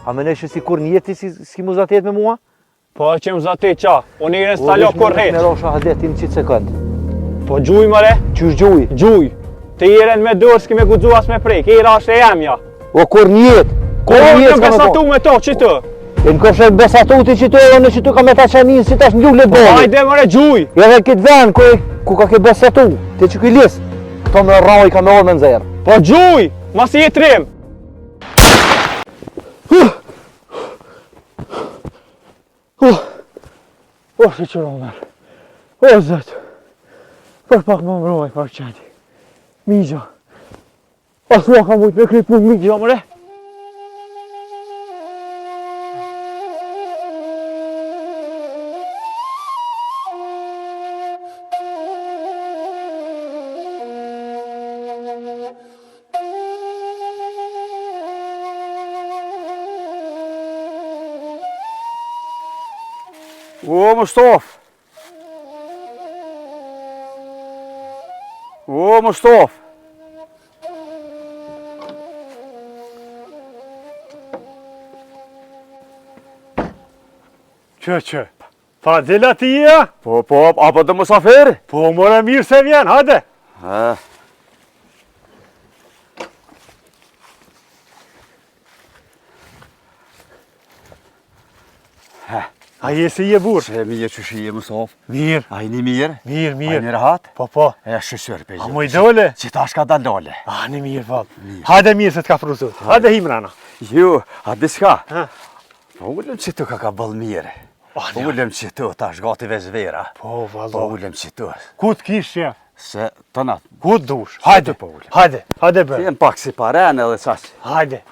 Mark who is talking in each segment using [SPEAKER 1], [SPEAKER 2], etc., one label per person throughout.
[SPEAKER 1] A me neshë si kur njeti si mu zatet me mua?
[SPEAKER 2] Po që më zatet qa, unë i instalo kur het.
[SPEAKER 1] Me rosha hadetin qitë sekund.
[SPEAKER 2] Po gjuj mëre?
[SPEAKER 1] Qysh gjuj?
[SPEAKER 2] Gjuj. Të jeren me dorë s'ki me gudzu as me prej, kira është e jemja.
[SPEAKER 1] O kur njet?
[SPEAKER 2] Kur në besatu me to, që të?
[SPEAKER 1] E në kërshë besatu ti që të e në që të ka me ta qanin si tash njullet bërë.
[SPEAKER 2] Hajde mëre gjuj.
[SPEAKER 1] Edhe këtë ven ku ka ke besatu, ti që këj lis, këto me rroj ka me orë me nëzërë.
[SPEAKER 2] Po gjuj, mas i trim. O, si qëro mërë. O, zëtë. Për pak më mëroj, për qëti. Migja. As mua ka mujtë me kryp më migja, mëre.
[SPEAKER 3] O, Mustafa! O, Mustafa!
[SPEAKER 4] Që? Pa dila ti ja?
[SPEAKER 3] Po, apo të musafiri?
[SPEAKER 4] Po, mora mirë se vjen, hajde! A je si je burë?
[SPEAKER 3] Se mirë që shi je, Mustafa.
[SPEAKER 4] Mirë.
[SPEAKER 3] A i një mirë?
[SPEAKER 4] Mirë.
[SPEAKER 3] A i një rahat?
[SPEAKER 4] Po.
[SPEAKER 3] E shëshër pe
[SPEAKER 4] A moj dole?
[SPEAKER 3] Që ta shka da dole.
[SPEAKER 4] A, një mirë, valë. Hajde mirë se t'ka fruzut. Hajde him rana.
[SPEAKER 3] Jo, a diska?
[SPEAKER 4] Ha?
[SPEAKER 3] Po ullëm që tu ka bëllë mirë. Po ullëm që tu ta shgati vezvera.
[SPEAKER 4] Po, valë.
[SPEAKER 3] Po ullëm që tu.
[SPEAKER 4] Ku t'kish që?
[SPEAKER 3] Se të natë.
[SPEAKER 4] Ku t'dush? Hajde.
[SPEAKER 3] Po ullëm.
[SPEAKER 4] Hajde bërë.
[SPEAKER 3] Jem pak si paren edhe qasë.
[SPEAKER 4] Hajde.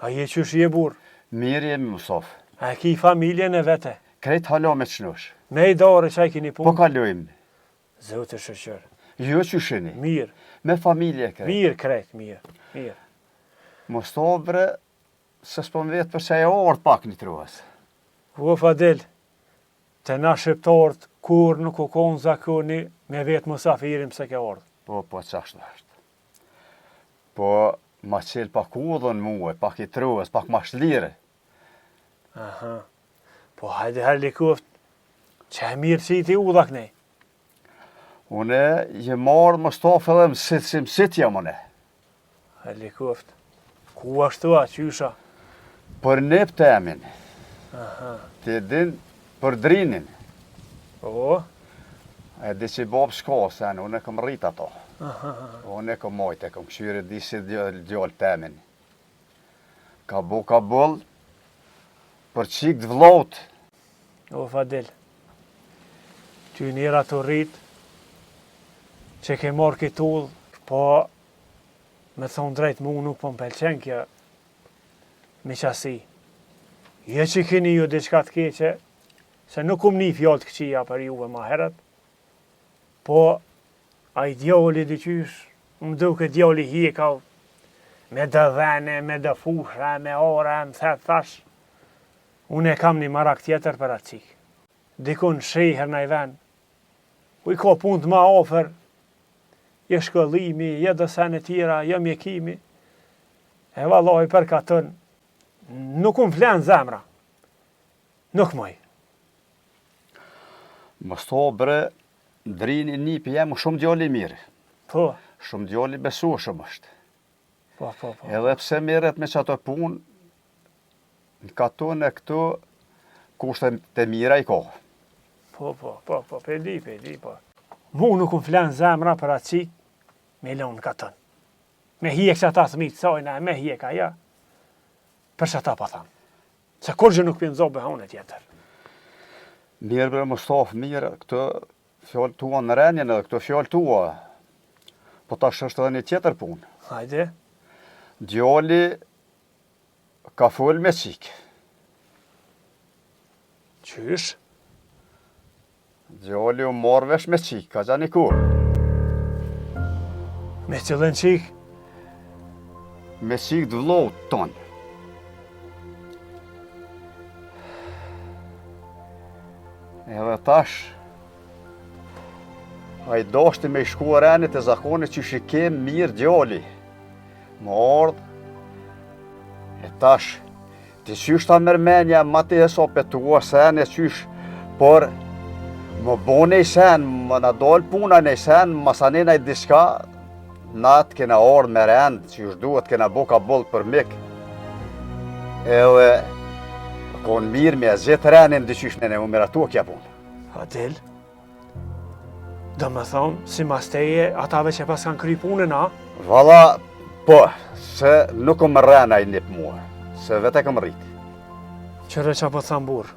[SPEAKER 4] A je qësh je burë?
[SPEAKER 3] Mirë jemi, Mustafa.
[SPEAKER 4] A ki familjen e vete?
[SPEAKER 3] Krejt halo me të shnosh.
[SPEAKER 4] Me i dore që a kini punë?
[SPEAKER 3] Po kalojmë.
[SPEAKER 4] Zotë shëqërë.
[SPEAKER 3] Jo që shini.
[SPEAKER 4] Mirë.
[SPEAKER 3] Me familje krejt.
[SPEAKER 4] Mirë krejt, mirë.
[SPEAKER 3] Mustafa bre, se s'pon vetë për që e orët pak një truas.
[SPEAKER 4] O Fadel, të na shqiptarët kur nuk u konë zakoni me vetë musafirim se ke orët.
[SPEAKER 3] Po, qashtë është. Po, ma qelë pak udhën muë, pak i truas, pak ma shlire.
[SPEAKER 4] Aha. Po hajde herlikoft, që e mirë që i ti udha kënej.
[SPEAKER 3] Une, je marrë Mustafa edhe mësit jam une.
[SPEAKER 4] Herlikoft, ku ashtu a qysha?
[SPEAKER 3] Për nep të emin.
[SPEAKER 4] Aha.
[SPEAKER 3] Ti din për drinin.
[SPEAKER 4] O?
[SPEAKER 3] E di që i babë shka sen, une kom rrit ato.
[SPEAKER 4] Aha.
[SPEAKER 3] Une kom majte, kom këshyre di si djallë të emin. Ka bull, për qik të vlot.
[SPEAKER 4] O Fadel, ty njëra të rrit, që ke marrë këtë ullë, po me thonë drejt mu nuk po më pelqen kjo me qasi. Je që keni ju diçka të keqe, se nuk një fjallë të këqia për juve ma herët, po a i djali dyqysh, më duke djali hiekav, me dë dhene, me dë fushra, me ora, më thetë thash, unë e kam një marak tjetër për atë qikë. Dikun shejher në i ven, u i ka punë të ma ofer, je shkollimi, je dësene tjera, je mjekimi, e valoj për katën, nuk unë flenë zemra, nuk moj.
[SPEAKER 3] Mustafa bre, Drini nipi jam shumë djali mirë.
[SPEAKER 4] Po,
[SPEAKER 3] Shumë djali besueshëm është.
[SPEAKER 4] po.
[SPEAKER 3] Edhe pse merret me çato punë, në katon e këtu kushtet të mira i ka.
[SPEAKER 4] Po, pe di, po. Mu nuk më flenë zemra për atë qik, me lonë ka tënë. Me hjek që ata thmitë sajna, me hjek aja, për që ata pa thamë. Se kur gjë nuk pinë zobë e hone tjetër.
[SPEAKER 3] Mirë bre Mustaf, mirë, këtë fjallë tua në renjen edhe këtë fjallë tua. Po tash është edhe një tjetër punë.
[SPEAKER 4] Hajde,
[SPEAKER 3] Djali ka fol me qik.
[SPEAKER 4] qysh,
[SPEAKER 3] Djali u marrë vesh me qik, ka gjani ku.
[SPEAKER 4] me qëllën qik,
[SPEAKER 3] Me qik të vlot tonë. Edhe tash, a i dashti me i shku renit e zakonit që shikem mirë djali. Më ardhë, e tash, ti qysh ta mërmenja ma ti heso petua sen e qysh, por më bone i sen, më në dollë puna në i sen, më sanina i diska, natë kena ardhë me rend, qysh duhet kena boka bollë për mik. Edhe, konë mirë me e zjetë renin dhe qysh në umiratua kja punë.
[SPEAKER 4] Adel, do më thonë, si mas teje, atave që pas kanë kry punën, a?
[SPEAKER 3] Valla, po, se nuk më rrena i nip mua, se vete këm rritë.
[SPEAKER 4] Qërë që po thamë burë,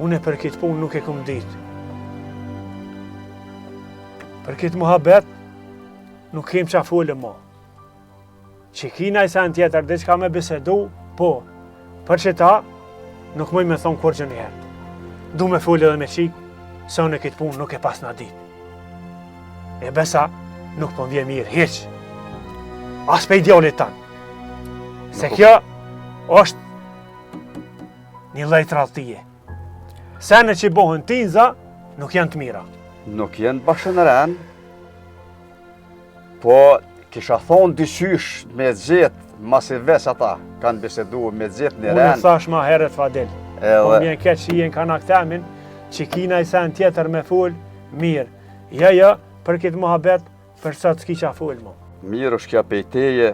[SPEAKER 4] une për kitë punë nuk e këmë ditë. Për kitë muhabet, nuk kem qa fullë ma. Që kina i sen tjetër, dhe që ka me bisedu, po, për që ta, nuk mëj me thonë kur gjë njëherë. Du me fullë edhe me qikë, se unë e kitë punë nuk e pas në ditë. E besa, nuk po m'vje mirë, hiq. As pe idealit tanë. Se kjo është një lejtë rallëtije. Sene që i bohën tinza, nuk janë të mira.
[SPEAKER 3] Nuk jenë bashkë në ren, po kisha thonë dyqysh me gjetë, masi ves ata kanë bisedu me gjetë një
[SPEAKER 4] Unë
[SPEAKER 3] ren.
[SPEAKER 4] thash ma heret Fadel. Po
[SPEAKER 3] Edhe,
[SPEAKER 4] mjen keq që jenë kanak temin, që kina i sen tjetër me full, mirë. Ja, për këtë muhabet, për sa të s'ki qa full mo.
[SPEAKER 3] mirë është kja pejteje,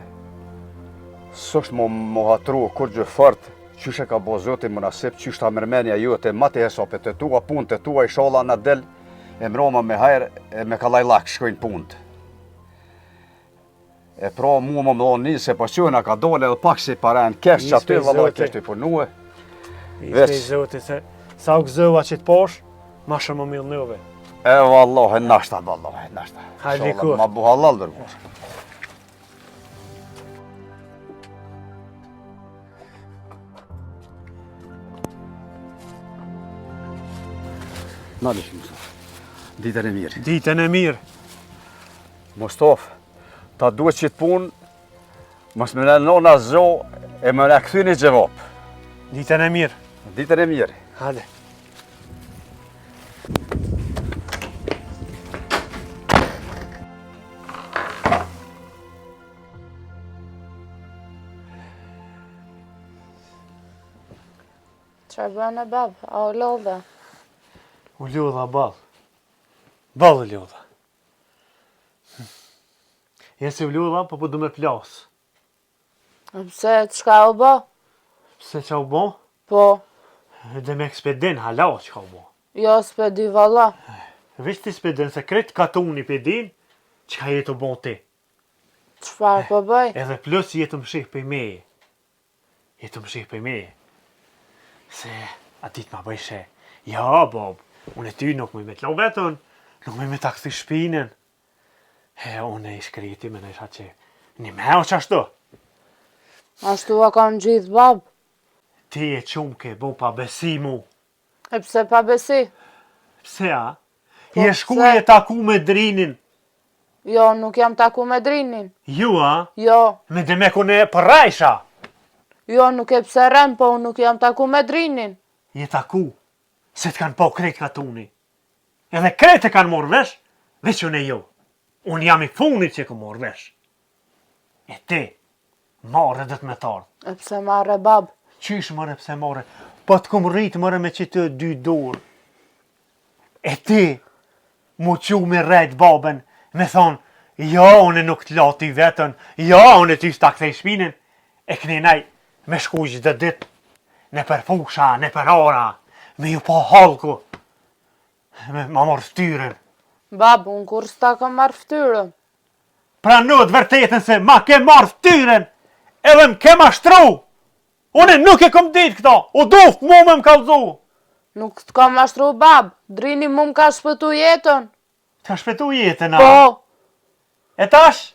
[SPEAKER 3] s'është më hatru kur gjë fort, qysh e ka bo zotin më nasip, qysh ta mërmenja jote, ma të hesopet të tua, punë të tua, i sholla në del, e mroma me hajrë, e me kalajlak shkojnë punët. E pra mu më mdojnë një, se po qëna ka dole edhe pak si paren kesh që aty
[SPEAKER 4] Ishte i
[SPEAKER 3] vallaj
[SPEAKER 4] zote.
[SPEAKER 3] kesh të i punue.
[SPEAKER 4] Ishte i zoti se sa u gëzëva që të posh, ma shumë më milë nëve.
[SPEAKER 3] E vallahi, nashta, vallahi, nashta.
[SPEAKER 4] Hajde
[SPEAKER 3] Inshallah,
[SPEAKER 4] kur.
[SPEAKER 3] ma bu halal dërgur. Nalish, Mustafa. Ditën e mirë.
[SPEAKER 4] Ditën e mirë.
[SPEAKER 3] Mustafa, ta duhet që të punë, mos më në nona zo e më në këthy një gjevap.
[SPEAKER 4] Ditën e mirë.
[SPEAKER 3] Ditën e mirë.
[SPEAKER 4] Hajde.
[SPEAKER 5] Çfarë bën e bab? A u lodhe?
[SPEAKER 4] U lodha ball. Ball u lodha. Jesi u lodha, po du me plas.
[SPEAKER 5] Pse, çka u bë?
[SPEAKER 4] Pse qa u bon?
[SPEAKER 5] Po,
[SPEAKER 4] Dhe me ekspedin, hala që ka u bon.
[SPEAKER 5] jo s'pe di valla.
[SPEAKER 4] Veç ti spedin se kretë katuni pedin, që ka jetë u bon ti.
[SPEAKER 5] Çfarë po bëj?
[SPEAKER 4] Edhe plus jetë më shih për meje. Jetë më shih për meje. Se atit ma bëjshe, ja, Bob, unë e ty nuk më i me t'lau vetën, nuk më i me ta këthi shpinën. Unë e i shkriti me në isha që një meo që ashtu.
[SPEAKER 5] Ashtu a kam gjithë bab.
[SPEAKER 4] Ti e qumë ke bo pa besimu.
[SPEAKER 5] E pse pa besi?
[SPEAKER 4] Pse a?
[SPEAKER 5] Po,
[SPEAKER 4] Je shku
[SPEAKER 5] pse?
[SPEAKER 4] e taku me drinin.
[SPEAKER 5] Jo, nuk jam taku me drinin.
[SPEAKER 4] Ju a?
[SPEAKER 5] Jo,
[SPEAKER 4] Me demekun e përrajsha.
[SPEAKER 5] jo nuk e pse rem, po unë nuk jam taku me drinin.
[SPEAKER 4] Je taku, se t'kanë po krejt katuni. Edhe krejt e kanë morë vesh, veç unë e jo. Unë jam i funit që ku morë vesh. E ti, marrë dhe të me tarë.
[SPEAKER 5] E pse marre bab?
[SPEAKER 4] Qysh mëre pse marrë? Po t'kum rritë mëre me që të dy dorë. E ti, mu qu me rejt babën, me thonë, jo, une nuk të lati vetën, jo, une ty s'ta kthej shpinin, e këninaj me shku gjithë dit, ne për fusha, ne për ora, me ju po halku, me ma marrë ftyrën.
[SPEAKER 5] Babu, unë kur s'ta kam marrë ftyrën.
[SPEAKER 4] Pra në të vërtetën se ma ke marrë ftyrën, edhe m'ke mashtru. Une nuk e kom dit këta, u duft mu me m'kallzu.
[SPEAKER 5] Nuk t'kam mashtru bab, Drini mu m'ka shpëtu jetën.
[SPEAKER 4] Ka shpetu jetën, a?
[SPEAKER 5] Po,
[SPEAKER 4] E tash?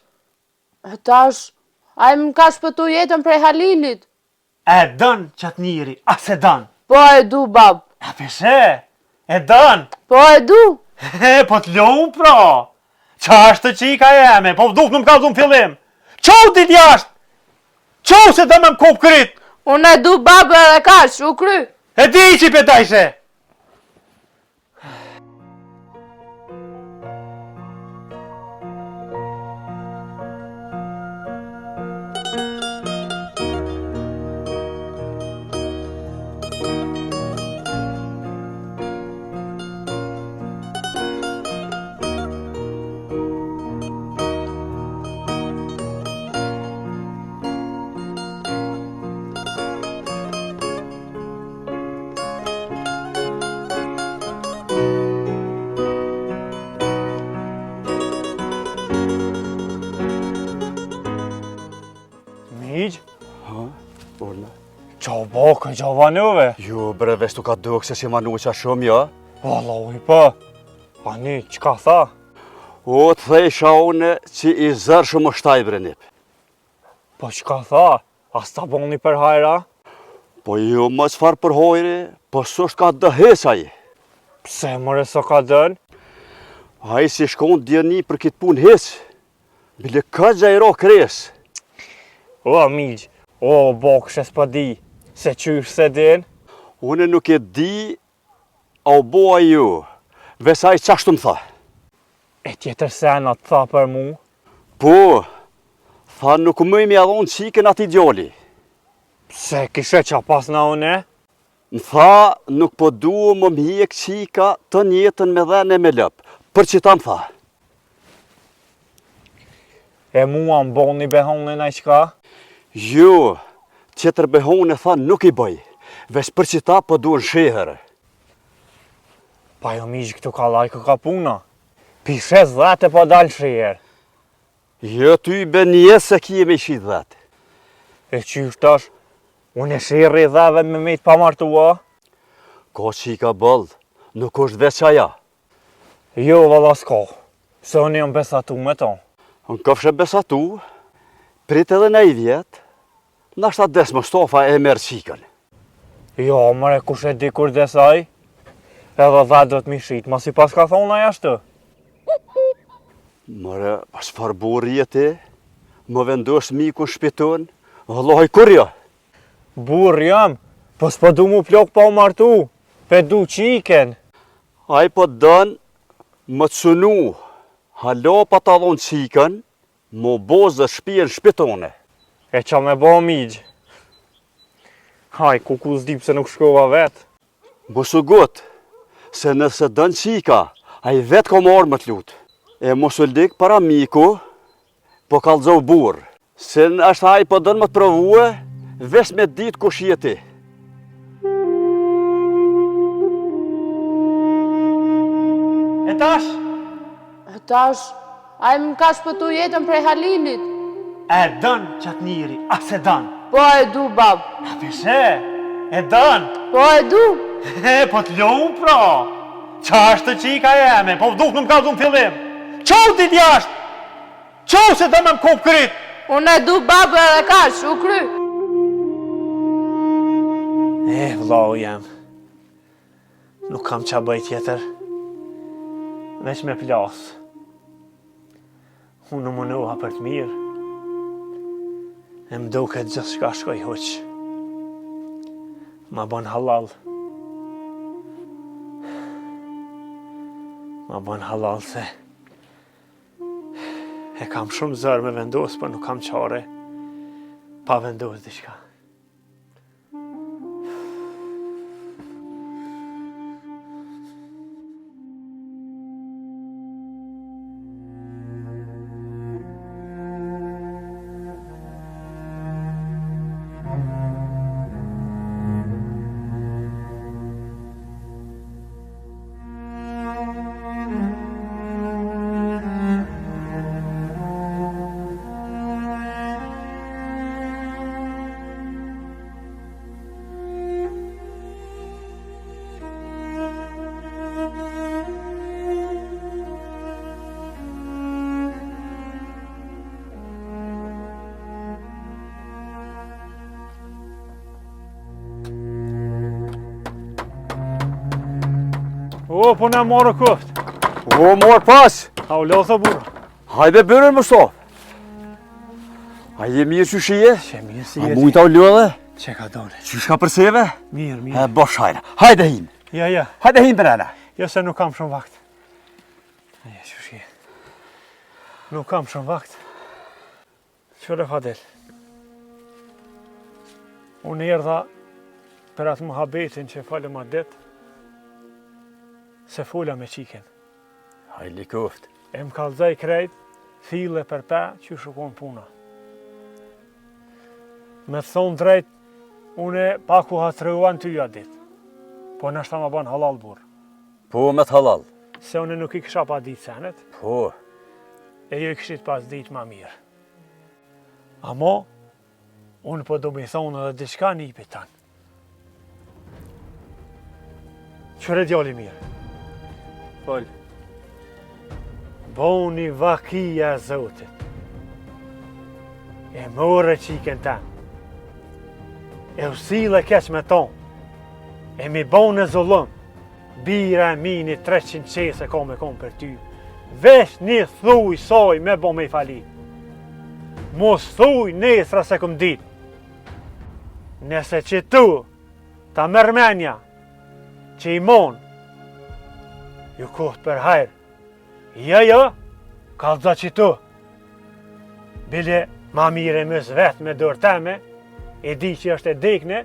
[SPEAKER 5] e tash, ai m'ka shpëtu jetën prej Halilit.
[SPEAKER 4] E dën qatë njëri, a se dën?
[SPEAKER 5] Po e du bab,
[SPEAKER 4] A peshe, e dën?
[SPEAKER 5] po e du.
[SPEAKER 4] Po t'lum pra. Qa është të qika jeme, po duft me m'kallzu në fillim. Qo dit jashtë? Qo se të me m'kop kryt?
[SPEAKER 5] Unë e du bab edhe kash, u kry.
[SPEAKER 4] E di që i petajse. Miq,
[SPEAKER 3] Urna.
[SPEAKER 4] qa bakë, qa vanove?
[SPEAKER 3] Jo, bre, vesh tu ka duk se si manu qa shumë, jo?
[SPEAKER 4] Wallahi po. Ani, qka tha?
[SPEAKER 3] O, të thejsha une që i zërë shumë shtaj, bre, nip.
[SPEAKER 4] Po qka tha? As ta boni për hajra?
[SPEAKER 3] Po jo, më qfar për hojri, po s'është ka dëhes aji.
[SPEAKER 4] Pse mëre so ka dën?
[SPEAKER 3] Aji si shkon djeni për kitë pun hes, bile ka gjajro kres.
[SPEAKER 4] O, miq, o, bakë shes pa di, se qysh se din?
[SPEAKER 3] Une nuk e di, a u boa ju, vesaj qashtu më tha.
[SPEAKER 4] E tjetër sena të tha për mu?
[SPEAKER 3] Po, tha nuk më i adhon qiken ati djoli.
[SPEAKER 4] Pse kishe qa pas na une?
[SPEAKER 3] Më tha nuk po duo më mjek qika të njetën me dhene me lëp. Për që ta më tha.
[SPEAKER 4] E mua më boni behonin a qka?
[SPEAKER 3] Jo, qëtër behone tha nuk i bëj. Vesh për që ta po duon sheherë.
[SPEAKER 4] Pa jo miq këtu ka lajkë ka puna. Pishe dhate po dalë shiher.
[SPEAKER 3] Jo, ty i ben jes se ki e me i shit dhet.
[SPEAKER 4] E qysh tash? Unë e shirë i dheve me me të pamartua?
[SPEAKER 3] Ka qika bëllë, nuk është veç aja.
[SPEAKER 4] Jo, valla s'ka. Se unë jam besatu me to.
[SPEAKER 3] Unë këfshe besatu, prit edhe në i vjetë, nashta des Mustafa e merë qikën.
[SPEAKER 4] Jo, mëre kush e di kur desaj? Edhe dha do të mi shit, ma si pas ka thonë aja shtë.
[SPEAKER 3] Mëre, pas farburri e ti, më vendosh miku në shpiton, vëllohaj kur jo?
[SPEAKER 4] Burr jam, po s'po du mu plok pa u martu, pe du qiken.
[SPEAKER 3] A i po dënë më të sunu, halo pa të adhon qikën, më bozë dhe shpijen shpitone.
[SPEAKER 4] E qa me bo miq? Haj, ku s'di pse nuk shkova vetë.
[SPEAKER 3] Mosu gut, se nëse dënë qika, a i vetë ka marrë më të lutë. E mosu lik para miku, po kalzov burë. Se në është a i po dënë më të provue, vesh me ditë kush jeti.
[SPEAKER 4] E tash?
[SPEAKER 5] E tash, ai m'ka shpëtu jetën prej Halilit.
[SPEAKER 4] E dën qatë njëri, a se dën?
[SPEAKER 5] Po e du bab,
[SPEAKER 4] A pishe, e dën?
[SPEAKER 5] po e du.
[SPEAKER 4] Po t'lum pra. Qa është të qika jeme, po duft më m'kallzu në fillim. Qo dit jashtë? Qo se të me m'kop kryt?
[SPEAKER 5] Unë e du bab edhe kash, u kry.
[SPEAKER 4] Vlau jam. Nuk kam qa bëj tjetër. Veç me plas. Unë më nuha për të mirë. E më duket gjithë shka shkoj huq. Ma bon halal. Ma bon halal se e kam shumë zërë me vendos, për nuk kam qare pa vendos diqka. O, po na morë kuft.
[SPEAKER 3] O, morë pas.
[SPEAKER 4] A u lotha burra.
[SPEAKER 3] Hajde bërën Mustafa. A je mirë që shije?
[SPEAKER 4] Që mirë si
[SPEAKER 3] A
[SPEAKER 4] jetë.
[SPEAKER 3] mujta u lodhe?
[SPEAKER 4] Që ka dole.
[SPEAKER 3] Që shka përseve?
[SPEAKER 4] Mirë,
[SPEAKER 3] E
[SPEAKER 4] mirë.
[SPEAKER 3] bosh hajde. Hajde him.
[SPEAKER 4] Ja.
[SPEAKER 3] Hajde him brena.
[SPEAKER 4] Jo se nuk kam shumë vakt. Ja, që shie. Nuk kam shumë vakt. Qëre Fadel. Unë erdha për atë muhabetin që falem atë det, se fula me qiken.
[SPEAKER 3] Hajde kuft.
[SPEAKER 4] E më kallëzaj krejt, thile për pa që shukon puna. Me të thonë drejt, une paku hatruan ty atë dit, po nështë ta ma ban halal burë.
[SPEAKER 3] Po me të halal.
[SPEAKER 4] Se une nuk i kësha pa ditë senet,
[SPEAKER 3] Po.
[SPEAKER 4] e jo i këshit pas ditë ma mirë. Amo, unë po do me thonë edhe diçka një për tanë. Qëre djali mirë? Fol. Boni vakia Zotit. E more qiken tanë. E usile keq me tonë. E mi bone zullum. Bira e mini 300 qese ka me kom për ty. Vesh një thuj soj me bo me i fali. Mos thuj nesra se këm dit. Nëse që tu, ta mërmenja, që i mon, ju kohët për hajrë. Jo, kalza që tu. Bile ma mire mës vetë me dorë teme, e di që është e dekne,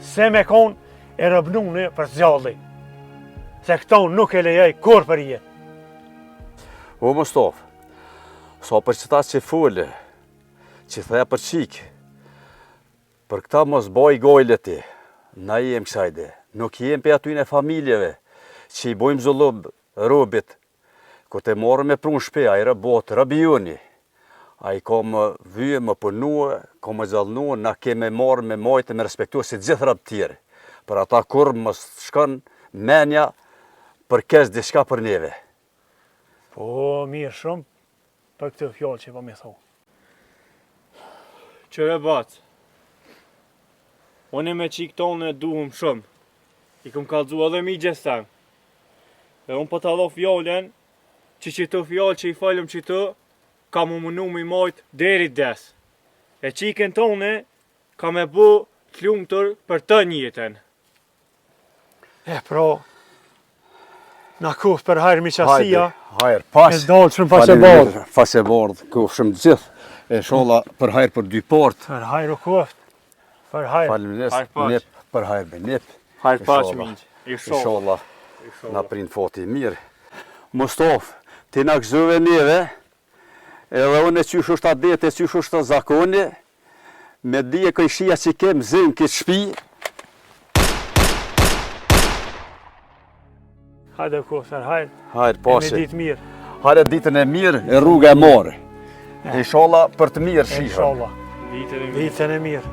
[SPEAKER 4] se me konë e rëbnune për zjalli. Se këton nuk e lejaj kur për jetë.
[SPEAKER 3] O Mustafa, sa për qëta që fule, që the për qikë, për këta mos boj gojle ti, na jem kësajde, nuk jem për aty në familjeve, që i bojmë zullum robit, ku te morë me prun shpe, a i rëbot, rëbjuni, a i ka më vyë, më përnuë, ka më gjallnuë, na keme marë me majtë, me respektu si gjithë rëbë tjere, për ata kur mos shkën menja për kes diçka për neve.
[SPEAKER 4] Po, mirë shumë për këtë fjallë që po me thonë. Qëre batë, unë me qikë tonë e duhum shumë, i këm kalzu edhe mi gjestan. E unë po të adho fjallën, që të fjallë që i falëm që të, ka më mënu më i majtë deri des. E qiken tonë, ka me bu të lumëtër për të njëtën. E pro, na kufë për hajrë miqasia,
[SPEAKER 3] Hajrë, pas.
[SPEAKER 4] e dalë shumë pasebardë.
[SPEAKER 3] Pasebardë, kufshëm gjithë. E sholla për hajrë për dy portë.
[SPEAKER 4] Për hajrë u kuftë, për hajrë.
[SPEAKER 3] Faleminderit, nip për hajrë me nip.
[SPEAKER 4] Hajrë paç
[SPEAKER 3] Inshallah.
[SPEAKER 4] minjë.
[SPEAKER 3] Inshallah, na prind fati mirë. Mustafa, ti na gëzove neve, edhe unë e qysh është adet, e qysh është zakoni, me dije këjshia që kem zim këtë shpi.
[SPEAKER 4] Hajde kuftë, hajrë.
[SPEAKER 3] Hajrë,
[SPEAKER 4] E me
[SPEAKER 3] pasi.
[SPEAKER 4] ditë mirë.
[SPEAKER 3] Hajrë ditën e mirë, e rruga e marë. Inshallah për të mirë shihëm.
[SPEAKER 4] Inshallah. Ditën e mirë.